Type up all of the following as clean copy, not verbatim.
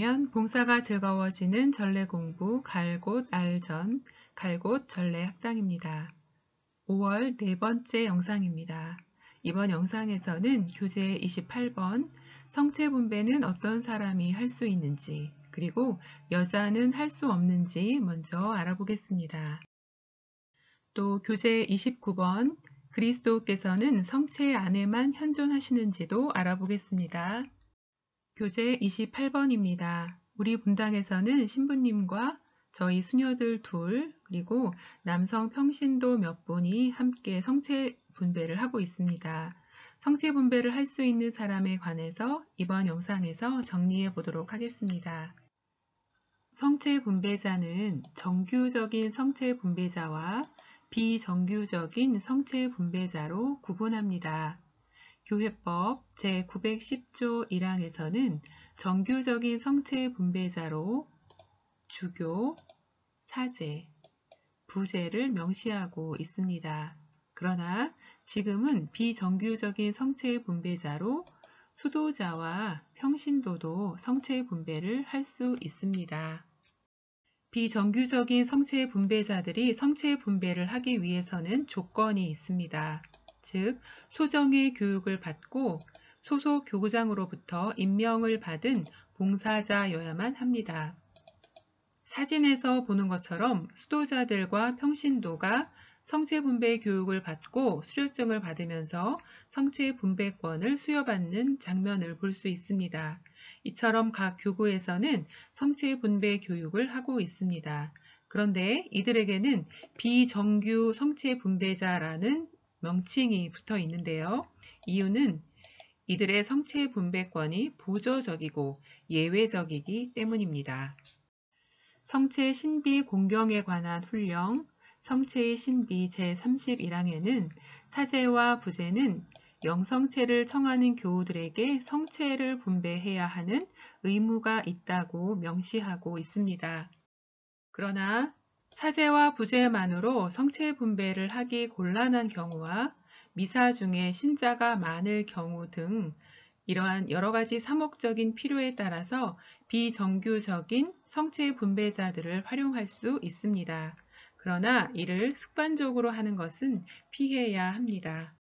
하면 봉사가 즐거워지는 전래 공부 갈곳 알전 갈곳 전래 학당입니다. 5월 네 번째 영상입니다. 이번 영상에서는 교재 28번 성체 분배는 어떤 사람이 할 수 있는지 그리고 여자는 할 수 없는지 먼저 알아보겠습니다. 또 교재 29번 그리스도께서는 성체 안에만 현존하시는지도 알아보겠습니다. 교재 28번입니다. 우리 분당에서는 신부님과 저희 수녀들 둘 그리고 남성 평신도 몇 분이 함께 성체 분배를 하고 있습니다. 성체 분배를 할 수 있는 사람에 관해서 이번 영상에서 정리해 보도록 하겠습니다. 성체 분배자는 정규적인 성체 분배자와 비정규적인 성체 분배자로 구분합니다. 교회법 제910조 1항에서는 정규적인 성체 분배자로 주교, 사제, 부제를 명시하고 있습니다. 그러나 지금은 비정규적인 성체 분배자로 수도자와 평신도도 성체 분배를 할 수 있습니다. 비정규적인 성체 분배자들이 성체 분배를 하기 위해서는 조건이 있습니다. 즉, 소정의 교육을 받고 소속 교구장으로부터 임명을 받은 봉사자여야만 합니다. 사진에서 보는 것처럼 수도자들과 평신도가 성체분배 교육을 받고 수료증을 받으면서 성체분배권을 수여받는 장면을 볼 수 있습니다. 이처럼 각 교구에서는 성체분배 교육을 하고 있습니다. 그런데 이들에게는 비정규 성체분배자라는 명칭이 붙어 있는데요. 이유는 이들의 성체분배권이 보조적이고 예외적이기 때문입니다. 성체 신비 공경에 관한 훈령, 성체의 신비 제31항에는 사제와 부제는 영성체를 청하는 교우들에게 성체를 분배해야 하는 의무가 있다고 명시하고 있습니다. 그러나 사제와 부제만으로 성체 분배를 하기 곤란한 경우와 미사 중에 신자가 많을 경우 등 이러한 여러 가지 사목적인 필요에 따라서 비정규적인 성체 분배자들을 활용할 수 있습니다. 그러나 이를 습관적으로 하는 것은 피해야 합니다.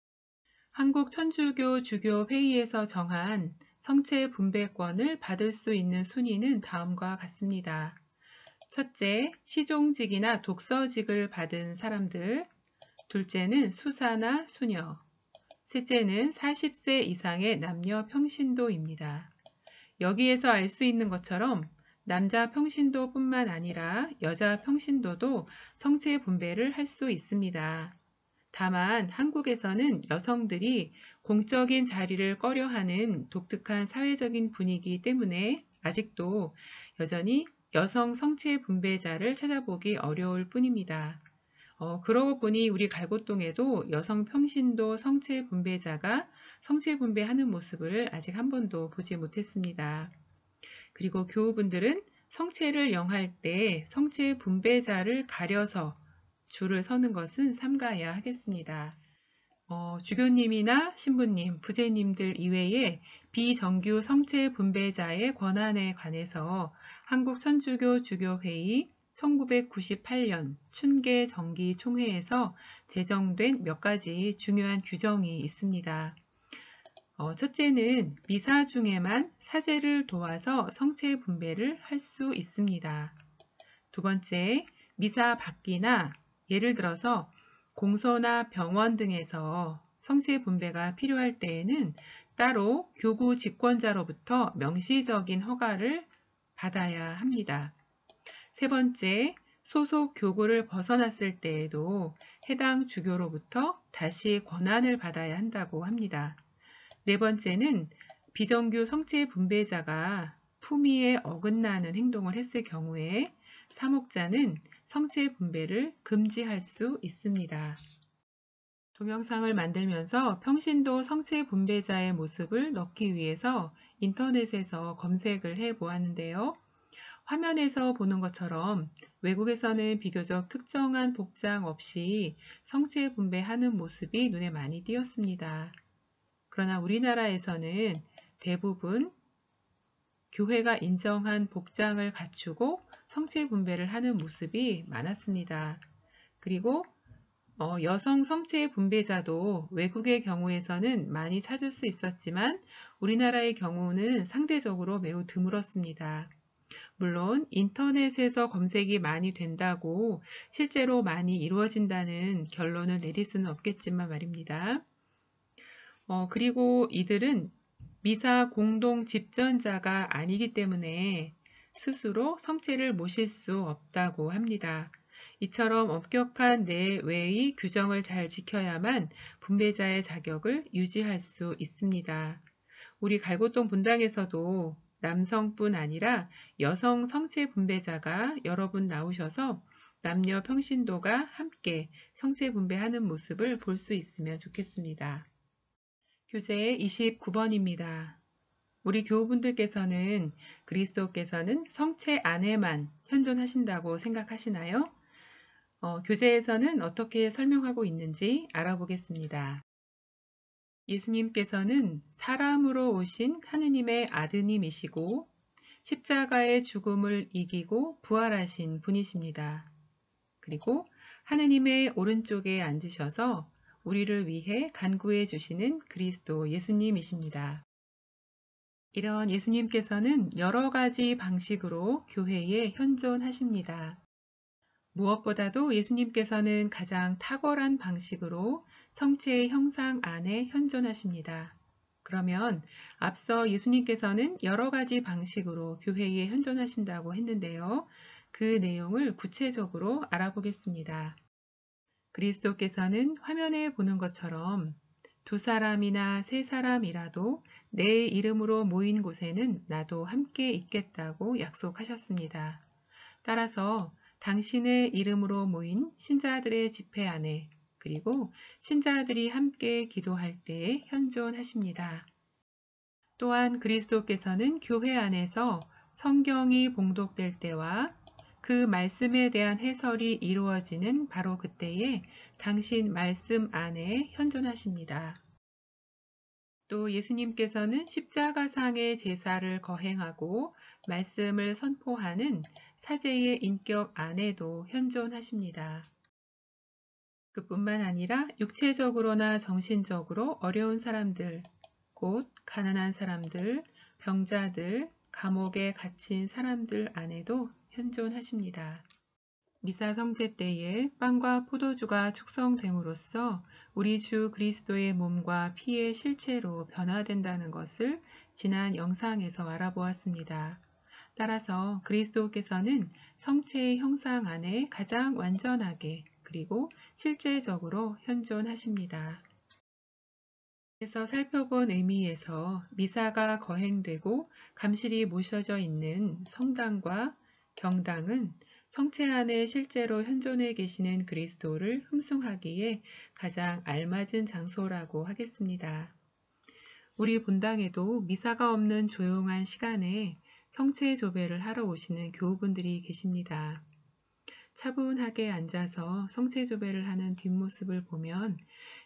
한국천주교 주교회의에서 정한 성체 분배권을 받을 수 있는 순위는 다음과 같습니다. 첫째, 시종직이나 독서직을 받은 사람들, 둘째는 수사나 수녀, 셋째는 40세 이상의 남녀 평신도입니다. 여기에서 알 수 있는 것처럼 남자 평신도뿐만 아니라 여자 평신도도 성체 분배를 할 수 있습니다. 다만 한국에서는 여성들이 공적인 자리를 꺼려하는 독특한 사회적인 분위기 때문에 아직도 여전히 여성 성체 분배자를 찾아보기 어려울 뿐입니다. 그러고 보니 우리 갈고동에도 여성 평신도 성체 분배자가 성체 분배하는 모습을 아직 한 번도 보지 못했습니다. 그리고 교우분들은 성체를 영할 때 성체 분배자를 가려서 줄을 서는 것은 삼가야 하겠습니다. 주교님이나 신부님, 부제님들 이외에 비정규 성체 분배자의 권한에 관해서 한국천주교 주교회의 1998년 춘계 정기 총회에서 제정된 몇 가지 중요한 규정이 있습니다. 첫째는 미사 중에만 사제를 도와서 성체 분배를 할 수 있습니다. 두 번째, 미사 밖이나 예를 들어서 공소나 병원 등에서 성체 분배가 필요할 때에는 따로 교구 직권자로부터 명시적인 허가를 받아야 합니다. 세 번째, 소속 교구를 벗어났을 때에도 해당 주교로부터 다시 권한을 받아야 한다고 합니다. 네 번째는 비정규 성체 분배자가 품위에 어긋나는 행동을 했을 경우에 사목자는 성체 분배를 금지할 수 있습니다. 동영상을 만들면서 평신도 성체 분배자의 모습을 넣기 위해서 인터넷에서 검색을 해 보았는데요. 화면에서 보는 것처럼 외국에서는 비교적 특정한 복장 없이 성체 분배하는 모습이 눈에 많이 띄었습니다. 그러나 우리나라에서는 대부분 교회가 인정한 복장을 갖추고 성체 분배를 하는 모습이 많았습니다. 그리고 여성 성체 분배자도 외국의 경우에서는 많이 찾을 수 있었지만 우리나라의 경우는 상대적으로 매우 드물었습니다. 물론 인터넷에서 검색이 많이 된다고 실제로 많이 이루어진다는 결론을 내릴 수는 없겠지만 말입니다. 그리고 이들은 미사 공동 집전자가 아니기 때문에 스스로 성체를 모실 수 없다고 합니다. 이처럼 엄격한 내외의 규정을 잘 지켜야만 분배자의 자격을 유지할 수 있습니다. 우리 갈고동 분당에서도 남성뿐 아니라 여성 성체 분배자가 여러 분 나오셔서 남녀 평신도가 함께 성체 분배하는 모습을 볼 수 있으면 좋겠습니다. 교재 29번입니다. 우리 교우분들께서는 그리스도께서는 성체 안에만 현존하신다고 생각하시나요? 교재에서는 어떻게 설명하고 있는지 알아보겠습니다. 예수님께서는 사람으로 오신 하느님의 아드님이시고 십자가의 죽음을 이기고 부활하신 분이십니다. 그리고 하느님의 오른쪽에 앉으셔서 우리를 위해 간구해 주시는 그리스도 예수님이십니다. 이런 예수님께서는 여러 가지 방식으로 교회에 현존하십니다. 무엇보다도 예수님께서는 가장 탁월한 방식으로 성체의 형상 안에 현존하십니다. 그러면 앞서 예수님께서는 여러 가지 방식으로 교회에 현존하신다고 했는데요. 그 내용을 구체적으로 알아보겠습니다. 그리스도께서는 화면에 보는 것처럼 두 사람이나 세 사람이라도 내 이름으로 모인 곳에는 나도 함께 있겠다고 약속하셨습니다. 따라서 당신의 이름으로 모인 신자들의 집회 안에 그리고 신자들이 함께 기도할 때에 현존하십니다. 또한 그리스도께서는 교회 안에서 성경이 봉독될 때와 그 말씀에 대한 해설이 이루어지는 바로 그때에 당신 말씀 안에 현존하십니다. 또 예수님께서는 십자가상의 제사를 거행하고 말씀을 선포하는 사제의 인격 안에도 현존하십니다. 그뿐만 아니라 육체적으로나 정신적으로 어려운 사람들, 곧 가난한 사람들, 병자들, 감옥에 갇힌 사람들 안에도 현존하십니다. 미사 성제 때에 빵과 포도주가 축성됨으로써 우리 주 그리스도의 몸과 피의 실체로 변화된다는 것을 지난 영상에서 알아보았습니다. 따라서 그리스도께서는 성체의 형상 안에 가장 완전하게 그리고 실제적으로 현존하십니다. 그래서 살펴본 의미에서 미사가 거행되고 감실이 모셔져 있는 성당과 경당은 성체 안에 실제로 현존해 계시는 그리스도를 흠숭하기에 가장 알맞은 장소라고 하겠습니다. 우리 본당에도 미사가 없는 조용한 시간에 성체 조배를 하러 오시는 교우분들이 계십니다. 차분하게 앉아서 성체 조배를 하는 뒷모습을 보면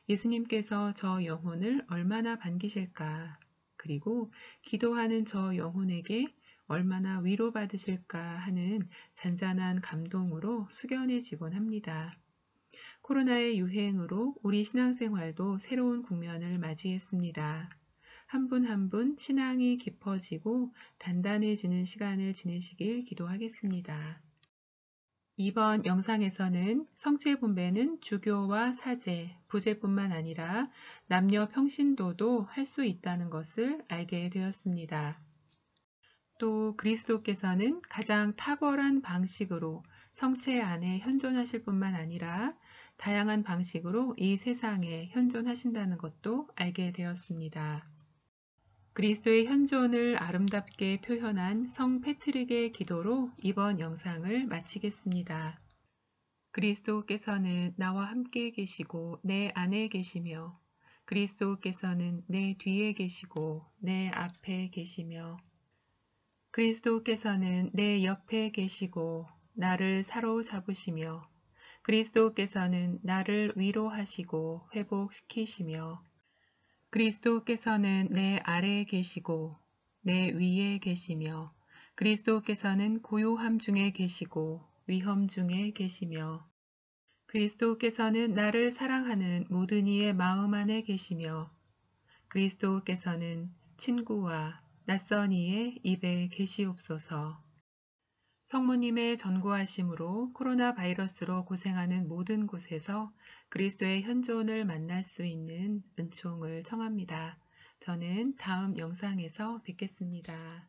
예수님께서 저 영혼을 얼마나 반기실까, 그리고 기도하는 저 영혼에게 얼마나 위로받으실까 하는 잔잔한 감동으로 숙연해지곤 합니다. 코로나의 유행으로 우리 신앙생활도 새로운 국면을 맞이했습니다. 한 분 한 분 신앙이 깊어지고 단단해지는 시간을 지내시길 기도하겠습니다. 이번 영상에서는 성체 분배는 주교와 사제, 부제뿐만 아니라 남녀 평신도도 할 수 있다는 것을 알게 되었습니다. 또 그리스도께서는 가장 탁월한 방식으로 성체 안에 현존하실 뿐만 아니라 다양한 방식으로 이 세상에 현존하신다는 것도 알게 되었습니다. 그리스도의 현존을 아름답게 표현한 성 패트릭의 기도로 이번 영상을 마치겠습니다. 그리스도께서는 나와 함께 계시고 내 안에 계시며 그리스도께서는 내 뒤에 계시고 내 앞에 계시며 그리스도께서는 내 옆에 계시고 나를 사로잡으시며 그리스도께서는 나를 위로하시고 회복시키시며 그리스도께서는 내 아래에 계시고 내 위에 계시며 그리스도께서는 고요함 중에 계시고 위험 중에 계시며 그리스도께서는 나를 사랑하는 모든 이의 마음 안에 계시며 그리스도께서는 친구와 낯선 이의 입에 계시옵소서. 성모님의 전고하심으로 코로나 바이러스로 고생하는 모든 곳에서 그리스도의 현존을 만날 수 있는 은총을 청합니다. 저는 다음 영상에서 뵙겠습니다.